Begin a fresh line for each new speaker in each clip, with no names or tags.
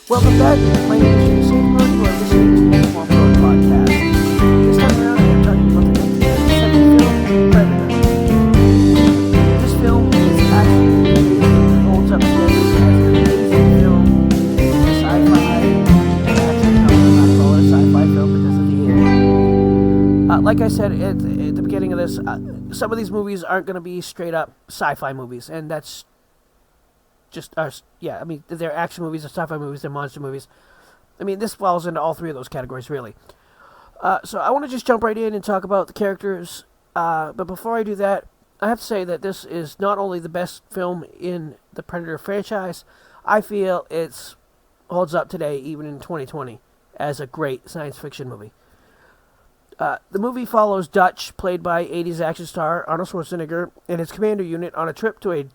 Welcome back. My name is Season1. You are listening to the Swamp Road Podcast. This time around, I am talking about the 1987 film Predator. This film is actually amazing. It holds up together as an amazing film. It's a sci-fi action film. I call it a sci-fi film because of the alien. Like I said at the beginning of this, some of these movies aren't going to be straight up sci-fi movies, and that's just I mean, they're action movies, they're sci-fi movies, they're monster movies. I mean, this falls into all three of those categories, really. So I want to just jump right in and talk about the characters. But before I do that, I have to say that this is not only the best film in the Predator franchise, I feel it holds up today, even in 2020, as a great science fiction movie. The movie follows Dutch, played by 80s action star Arnold Schwarzenegger, and his commando unit on a trip to a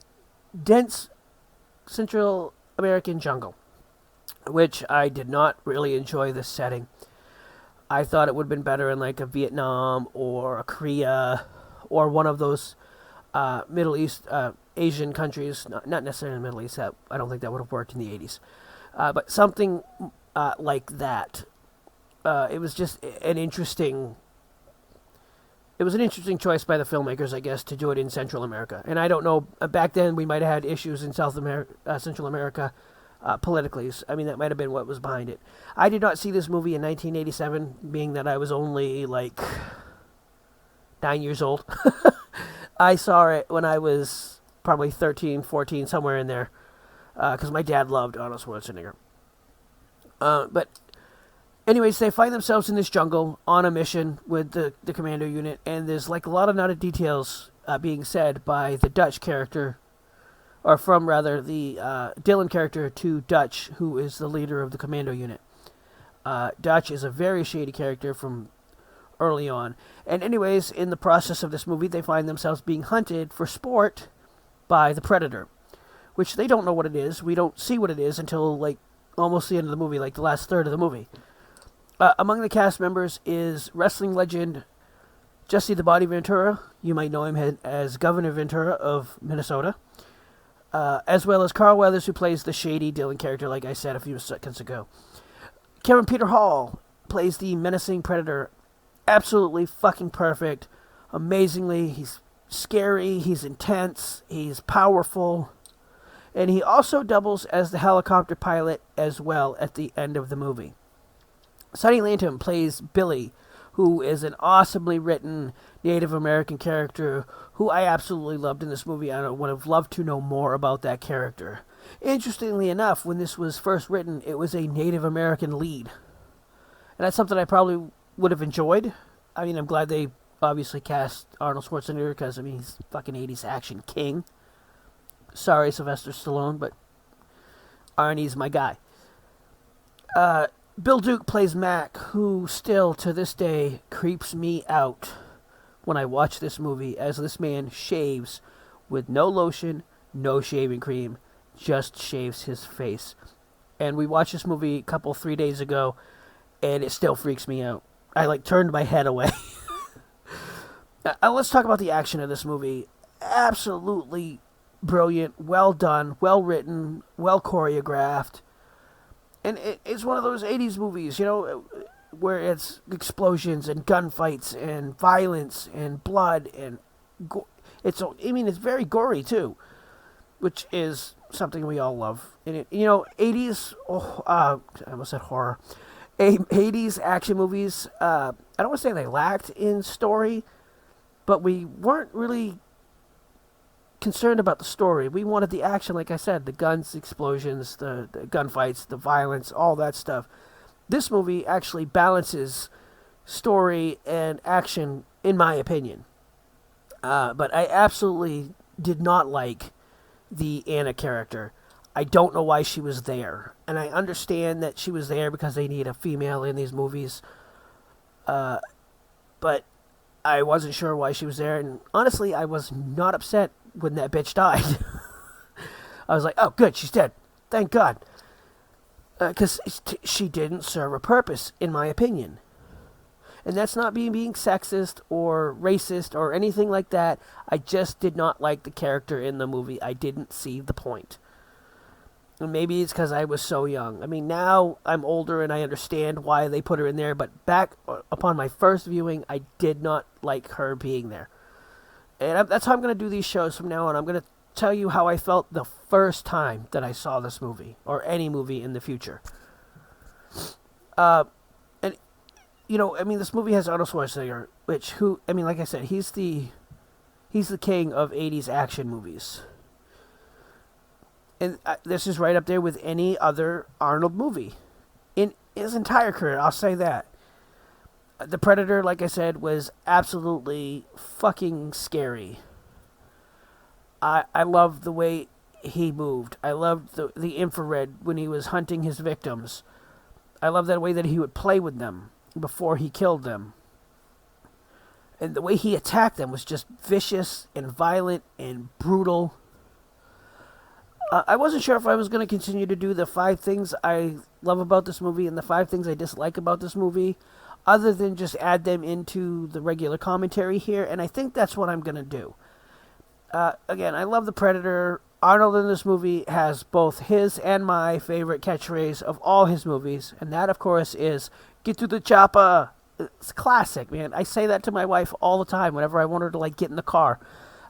dense Central American jungle, which I did not really enjoy this setting. I thought it would have been better in like a Vietnam or a Korea or one of those Middle East, Asian countries, not necessarily the Middle East. I don't think that would have worked in the 80s. But something like that. It was just an interesting... It was an interesting choice by the filmmakers, I guess, to do it in Central America. And I don't know, back then we might have had issues in Central America politically. I mean, that might have been what was behind it. I did not see this movie in 1987, being that I was only like 9 years old. I saw it when I was probably 13, 14, somewhere in there, because my dad loved Arnold Schwarzenegger. But anyways, they find themselves in this jungle on a mission with the commando unit, and there's like a lot of nutted details being said by the Dutch character, or from rather the Dylan character to Dutch, who is the leader of the commando unit. Dutch is a very shady character from early on. And anyways, in the process of this movie, they find themselves being hunted for sport by the Predator, which they don't know what it is. We don't see what it is until like almost the end of the movie, like the last third of the movie. Among the cast members is wrestling legend Jesse the Body Ventura. You might know him as Governor Ventura of Minnesota. As well as Carl Weathers, who plays the shady Dylan character, like I said a few seconds ago. Kevin Peter Hall plays the menacing Predator. Absolutely fucking perfect. Amazingly, he's scary, he's intense, he's powerful. And he also doubles as the helicopter pilot as well at the end of the movie. Sonny Lantham plays Billy, who is an awesomely written Native American character who I absolutely loved in this movie. I would have loved to know more about that character. Interestingly enough, when this was first written, it was a Native American lead. And that's something I probably would have enjoyed. I mean, I'm glad they obviously cast Arnold Schwarzenegger because, I mean, he's fucking 80s action king. Sorry, Sylvester Stallone, but Arnie's my guy. Bill Duke plays Mac, who still, to this day, creeps me out when I watch this movie, as this man shaves with no lotion, no shaving cream, just shaves his face. And we watched this movie a 3 days ago, and it still freaks me out. I, turned my head away. Let's talk about the action of this movie. Absolutely brilliant, well done, well written, well choreographed. And it's one of those 80s movies, you know, where it's explosions and gunfights and violence and blood and it's very gory too, which is something we all love. And 80s, I almost said horror. 80s action movies, I don't want to say they lacked in story, but we weren't really concerned about the story. We wanted the action, like I said, the guns, explosions, the gunfights, the violence, all that stuff. This movie actually balances story and action, in my opinion. But I absolutely did not like the Anna character. I don't know why she was there. And I understand that she was there because they need a female in these movies. But I wasn't sure why she was there. And honestly, I was not upset when that bitch died. I was like, oh, good, she's dead. Thank God. Because she didn't serve a purpose, in my opinion. And that's not being sexist or racist or anything like that. I just did not like the character in the movie. I didn't see the point. Maybe it's because I was so young. I mean, now I'm older and I understand why they put her in there, but back upon my first viewing, I did not like her being there. And that's how I'm going to do these shows from now on. I'm going to tell you how I felt the first time that I saw this movie, or any movie in the future. And, this movie has Arnold Schwarzenegger, like I said, he's the king of 80s action movies. And this is right up there with any other Arnold movie. In his entire career, I'll say that. The Predator, like I said, was absolutely fucking scary. I loved the way he moved. I loved the infrared when he was hunting his victims. I loved that way that he would play with them before he killed them. And the way he attacked them was just vicious and violent and brutal. I wasn't sure if I was going to continue to do the 5 things I love about this movie and the 5 things I dislike about this movie, other than just add them into the regular commentary here, and I think that's what I'm going to do. Again, I love The Predator. Arnold in this movie has both his and my favorite catchphrase of all his movies, and that, of course, is, "Get to the chopper." It's classic, man. I say that to my wife all the time whenever I want her to, get in the car.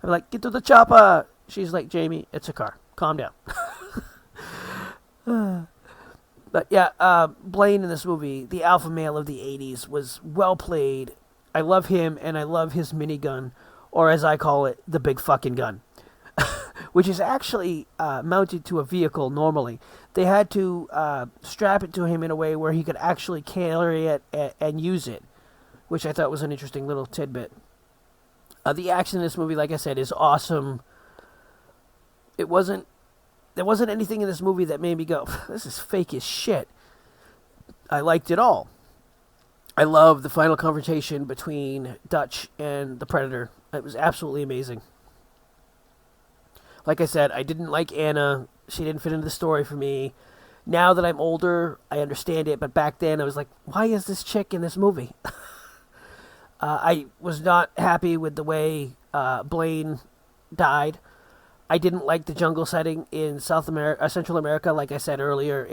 I'm like, "Get to the chopper." She's like, "Jamie, it's a car. Calm down." But yeah, Blaine in this movie, the alpha male of the 80s, was well played. I love him, and I love his minigun, or as I call it, the big fucking gun, which is actually mounted to a vehicle normally. They had to strap it to him in a way where he could actually carry it and use it, which I thought was an interesting little tidbit. The action in this movie, like I said, is awesome. There wasn't anything in this movie that made me go, "This is fake as shit." I liked it all. I love the final confrontation between Dutch and the Predator. It was absolutely amazing. Like I said, I didn't like Anna. She didn't fit into the story for me. Now that I'm older, I understand it, but back then I was like, why is this chick in this movie? I was not happy with the way Blaine died. I didn't like the jungle setting in Central America, like I said earlier.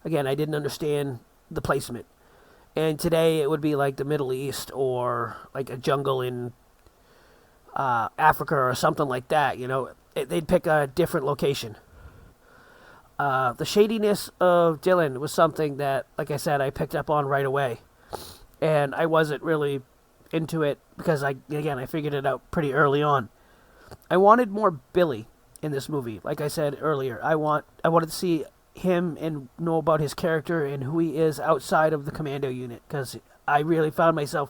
I didn't understand the placement. And today it would be like the Middle East or like a jungle in Africa or something like that. They'd pick a different location. The shadiness of Dylan was something that, like I said, I picked up on right away. And I wasn't really into it because, I figured it out pretty early on. I wanted more Billy in this movie. Like I said earlier, I wanted to see him and know about his character and who he is outside of the commando unit, because I really found myself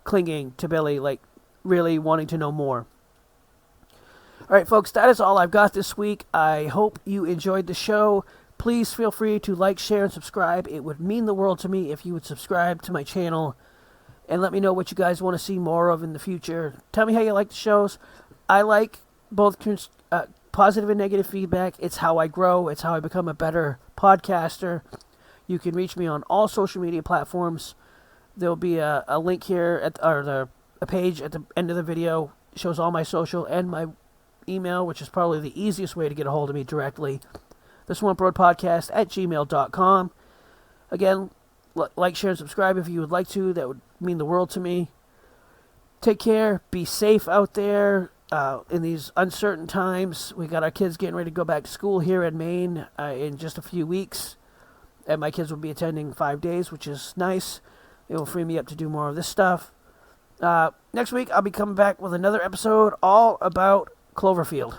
clinging to Billy, really wanting to know more. Alright, folks, that is all I've got this week. I hope you enjoyed the show. Please feel free to like, share, and subscribe. It would mean the world to me if you would subscribe to my channel and let me know what you guys want to see more of in the future. Tell me how you like the shows. I like both positive and negative feedback. It's how I grow. It's how I become a better podcaster. You can reach me on all social media platforms. There'll be a link here, a page at the end of the video. It shows all my social and my email, which is probably the easiest way to get a hold of me directly. This1podcast@gmail.com. Again, like, share, and subscribe if you would like to. That would mean the world to me. Take care. Be safe out there. In these uncertain times. We got our kids getting ready to go back to school here in Maine in just a few weeks. And my kids will be attending 5 days, which is nice. It will free me up to do more of this stuff. Next week, I'll be coming back with another episode all about Cloverfield.